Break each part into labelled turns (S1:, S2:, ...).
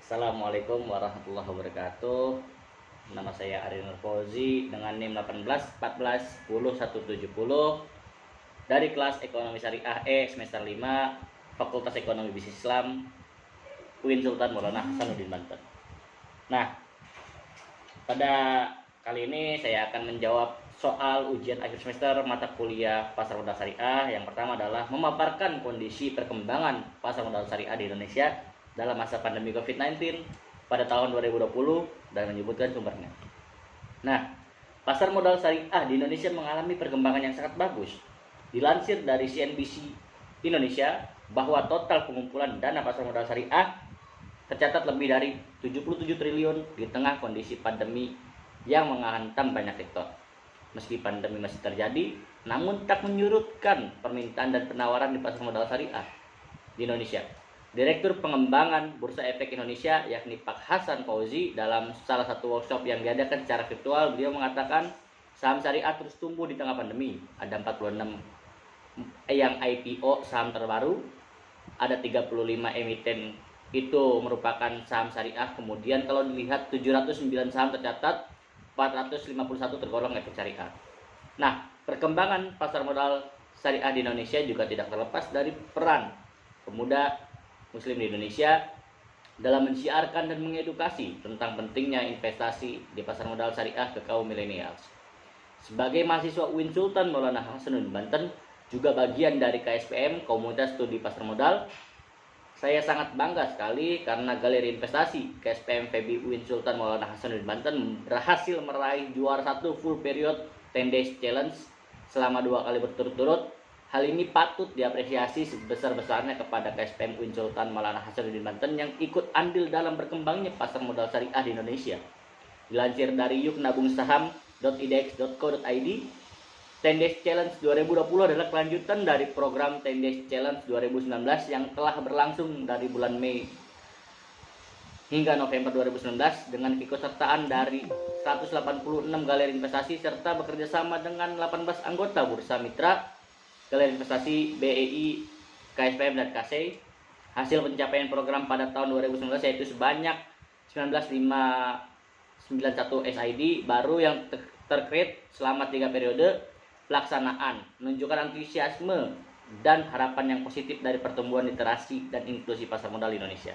S1: Assalamualaikum warahmatullahi wabarakatuh. Nama saya Ari Nur Fauzi dengan NIM 18 14 10 170 dari kelas Ekonomi Syariah semester 5 Fakultas Ekonomi Bisnis Islam UIN Sultan Maulana Hasanuddin Banten. Nah, pada kali ini saya akan menjawab soal ujian akhir semester mata kuliah Pasar Modal Syariah. Yang pertama adalah memaparkan kondisi perkembangan pasar modal syariah di Indonesia dalam masa pandemi COVID-19 pada tahun 2020 dan menyebutkan sumbernya. Nah, pasar modal syariah di Indonesia mengalami perkembangan yang sangat bagus. Dilansir dari CNBC Indonesia bahwa total pengumpulan dana pasar modal syariah tercatat lebih dari 77 triliun di tengah kondisi pandemi yang menghantam banyak sektor. Meski pandemi masih terjadi, namun tak menyurutkan permintaan dan penawaran di pasar modal syariah di Indonesia. Direktur Pengembangan Bursa Efek Indonesia yakni Pak Hasan Fauzi dalam salah satu workshop yang diadakan secara virtual, beliau mengatakan saham syariah terus tumbuh di tengah pandemi. Ada 46 yang IPO saham terbaru, ada 35 emiten itu merupakan saham syariah. Kemudian kalau dilihat 709 saham tercatat, 451 tergolong efek syariah. Nah, perkembangan pasar modal syariah di Indonesia juga tidak terlepas dari peran pemuda Muslim di Indonesia dalam mensiarkan dan mengedukasi tentang pentingnya investasi di pasar modal syariah ke kaum milenials. Sebagai mahasiswa UIN Sultan Maulana Hasanuddin Banten, juga bagian dari KSPM Komunitas Studi Pasar Modal, saya sangat bangga sekali karena Galeri Investasi KSPM FEBI UIN Sultan Maulana Hasanuddin Banten berhasil meraih juara 1 full period 10 days challenge selama 2 kali berturut-turut. Hal ini patut diapresiasi sebesar-besarnya kepada KSPM UIN Sultan Maulana Hasanuddin Banten yang ikut andil dalam berkembangnya pasar modal syariah di Indonesia. Dilansir dari yuknabungsaham.idex.co.id, 10 Days Challenge 2020 adalah kelanjutan dari program 10 Days Challenge 2019 yang telah berlangsung dari bulan Mei hingga November 2019 dengan keikutsertaan dari 186 galeri investasi serta bekerjasama dengan 18 anggota bursa mitra Galeri Investasi BEI, KSPM, dan KSEI. Hasil pencapaian program pada tahun 2019 yaitu sebanyak 19.591 SID baru yang tercreate selama 3 periode pelaksanaan, menunjukkan antusiasme dan harapan yang positif dari pertumbuhan literasi dan inklusi pasar modal di Indonesia.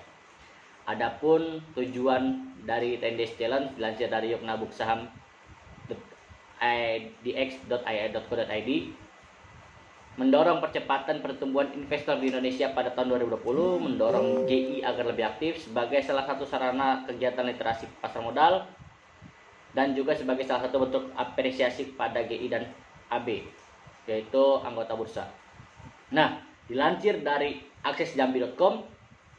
S1: Adapun tujuan dari 10 Days Challenge dilansir dari yuknabungsaham.idx.co.id, mendorong percepatan pertumbuhan investor di Indonesia pada tahun 2020, mendorong GI agar lebih aktif sebagai salah satu sarana kegiatan literasi pasar modal, dan juga sebagai salah satu bentuk apresiasi kepada GI dan AB, yaitu anggota bursa. Nah, dilansir dari aksesjambi.com,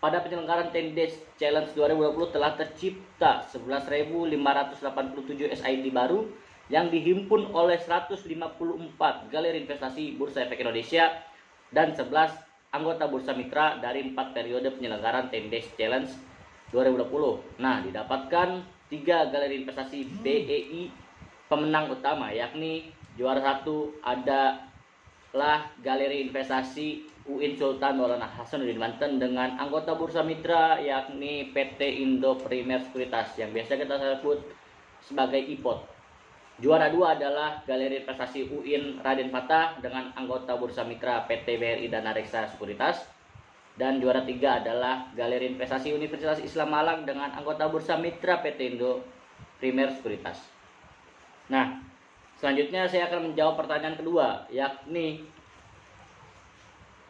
S1: pada penyelenggaraan 10 Days Challenge 2020 telah tercipta 11.587 SID baru yang dihimpun oleh 154 galeri investasi Bursa Efek Indonesia dan 11 anggota bursa mitra dari 4 periode penyelenggaraan 10 Days Challenge 2020. Nah, didapatkan 3 galeri investasi BEI pemenang utama, yakni juara 1 adalah Galeri Investasi UIN Sultan Maulana Hasanuddin Banten dengan anggota bursa mitra yakni PT Indo Primer Sekuritas yang biasa kita sebut sebagai IPOT. Juara 2 adalah Galeri Investasi UIN Raden Fatah dengan anggota bursa mitra PT BRI Dana Reksa Sekuritas. Dan juara 3 adalah Galeri Investasi Universitas Islam Malang dengan anggota bursa mitra PT Indo Primer Sekuritas. Nah, selanjutnya saya akan menjawab pertanyaan kedua, yakni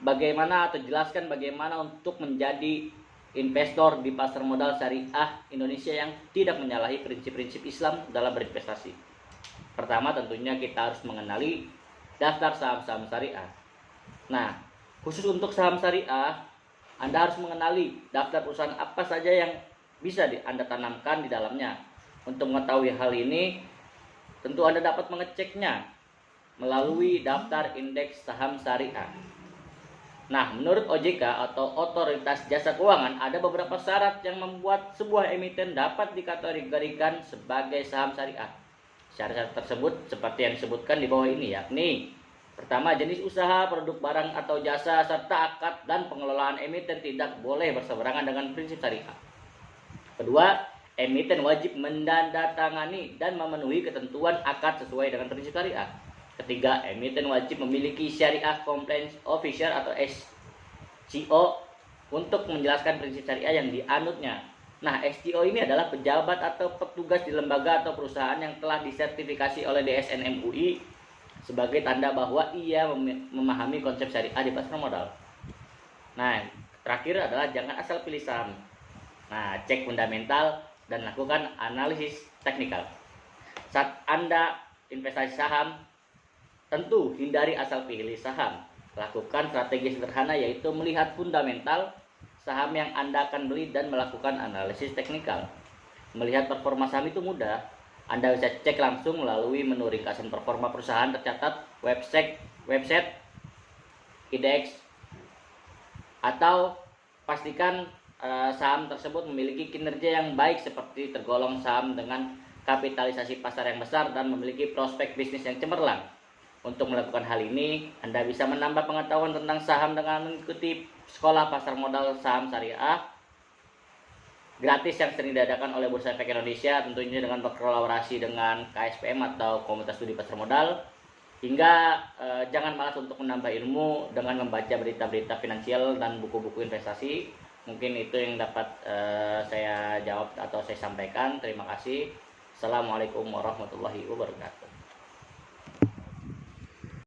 S1: bagaimana atau jelaskan bagaimana untuk menjadi investor di pasar modal syariah Indonesia yang tidak menyalahi prinsip-prinsip Islam dalam berinvestasi. Pertama, tentunya kita harus mengenali daftar saham-saham syariah. Nah, khusus untuk saham syariah, Anda harus mengenali daftar perusahaan apa saja yang bisa Anda tanamkan di dalamnya. Untuk mengetahui hal ini, tentu Anda dapat mengeceknya melalui daftar indeks saham syariah. Nah, menurut OJK atau Otoritas Jasa Keuangan, ada beberapa syarat yang membuat sebuah emiten dapat dikategorikan sebagai saham syariah. Syarat tersebut seperti yang disebutkan di bawah ini, yakni pertama, jenis usaha, produk barang atau jasa, serta akad dan pengelolaan emiten tidak boleh berseberangan dengan prinsip syariah. Kedua, emiten wajib menandatangani dan memenuhi ketentuan akad sesuai dengan prinsip syariah. Ketiga, emiten wajib memiliki Syariah Compliance Officer atau SCO untuk menjelaskan prinsip syariah yang dianutnya. Nah, SCO ini adalah pejabat atau petugas di lembaga atau perusahaan yang telah disertifikasi oleh DSN MUI sebagai tanda bahwa ia memahami konsep syariah di pasar modal. Nah, terakhir adalah jangan asal pilih saham. Nah, cek fundamental dan lakukan analisis teknikal. Saat Anda investasi saham, tentu hindari asal pilih saham. Lakukan strategi sederhana yaitu melihat fundamental saham yang Anda akan beli dan melakukan analisis teknikal. Melihat performa saham itu mudah. Anda bisa cek langsung melalui menu ringkasan performa perusahaan tercatat website IDX, atau pastikan saham tersebut memiliki kinerja yang baik seperti tergolong saham dengan kapitalisasi pasar yang besar dan memiliki prospek bisnis yang cemerlang. Untuk melakukan hal ini, Anda bisa menambah pengetahuan tentang saham dengan mengikuti Sekolah Pasar Modal Saham Syariah gratis yang sering diadakan oleh Bursa Efek Indonesia, tentunya dengan berkolaborasi dengan KSPM atau Komunitas Studi Pasar Modal. Hingga jangan malas untuk menambah ilmu dengan membaca berita-berita finansial dan buku-buku investasi. Mungkin itu yang dapat saya jawab atau saya sampaikan. Terima kasih. Assalamualaikum warahmatullahi wabarakatuh.